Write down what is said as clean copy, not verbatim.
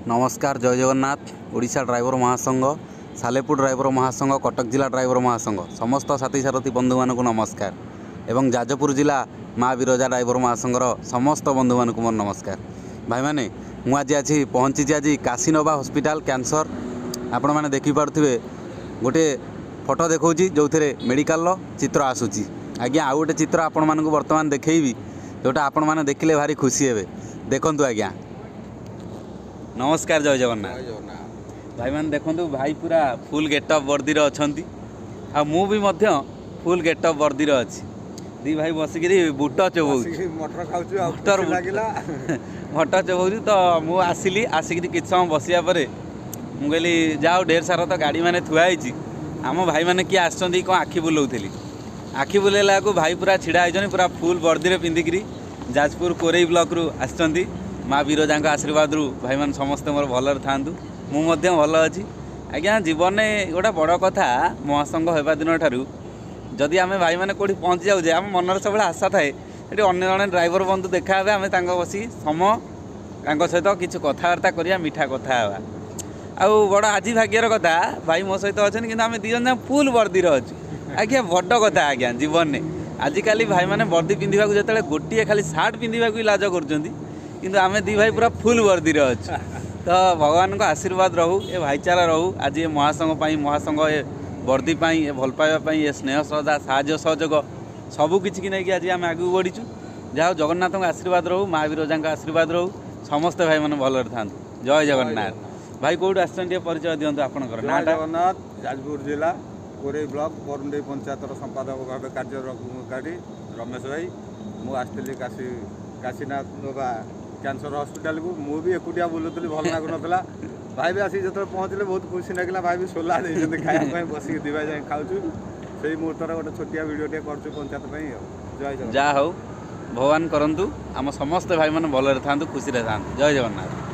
नमस्कार जय जगन्नाथ। ओडिशा ड्राइवर महासंघ सालेपुर ड्राइवर महासंघ कटक जिला ड्राइवर महासंघ समस्त साथी सारथी बंधु मानक नमस्कार एवं जाजपुर जिला माँ विरजा ड्राइवर महासंघर समस्त बंधु मानक मोर नमस्कार। भाई मैंने मुझे आज पहुँची आज काशीनोभा हॉस्पिटल कैंसर आपण मैंने देखिपे गोटे फोटो देखा जो थे मेडिकल चित्र आसूची। आज्ञा आउ गोटे चित्र आपण मानक बर्तमान देखी जोटा आपण मैंने देखिले भारी खुशी हे। देखु आज्ञा नमस्कार जय जगन्नाथ। भाई मैंने देखो भाई पूरा फुल गेटअप वर्दी अच्छा आ मु भी फुल गेटअप वर्दी अच्छी दी भाई बसिक बुट चोबू मटर मटर चोबू तो मुझे आसिली आसिक कि समय बसिया मुझे जाओ ढेर सारा तो गाड़ी मैंने थुआई आम भाई मैंने किए आसछंती कौन आखि बुलाऊली आखि बुलेला को भाई पूरा छिड़ा होती पूरा फुल वर्दी पिंधिकी जाजपुर कोरेई ब्लॉक रु आसछंती माँ विरजा आशीर्वाद रु भाई मैंने समस्ते मोर भलर था मुझे भल अच्छी। आज्ञा जीवन में गोटे बड़ कथा महासंघ होगा दिन ठारू जदि आम भाई मैंने कौटी पहुँची जाऊे आम मनर सब आशा थाए ये अन्य जड़े ड्राइवर बंधु देखा आम बसी सम सहित किसी कथबार्ता करिया मिठा कथा आउ बड़ आज भाग्यर कथा भाई मो सहित अच्छे कि आम दी जन फुल वर्दी अच्छु। आज्ञा बड़ कथा आज्ञा जीवन में आजिकल भाई मैंने वर्दी पिंधा जो गोटे खाली सार्ट पिंधा लाज कर आम दी भाई पूरा फुल वर्दी अच्छु। तो भगवान को आशीर्वाद रहू ए भाईचारा रहू आज ये महासंघ महासंघ ए वर्दी ए भल पाइबा ए स्नेह श्रद्धा साहय सहयोग सबकि नहीं आज आम आगे बढ़ीचु। जहाँ जगन्नाथ आशीर्वाद रहू माँ विरजा आशीर्वाद रहू समस्ते भाई मैंने भल था। जय जगन्नाथ। भाई कौट आस परिचय दिंतु आप जगन्नाथ जाजपुर जिला कोरेई ब्लॉक बरुंडे पंचायत संपादक भाव कार्यकारी रमेश भाई मुझे काशीनाथ कैंसर हॉस्पिटल को मुझे एकुटिया बुलूली भल लगुन भाई भी आसिक जो पहुँचले बहुत खुशी लगे भाई भी सोला खाया बसिक दिवा जाए खाऊँ से मुहूर्त गोटे छोटिया भिडियो कर पंचायत जय हो भगवान करंतु आम समस्त भाई मैंने भलरे था खुशी था। जय जगन्नाथ।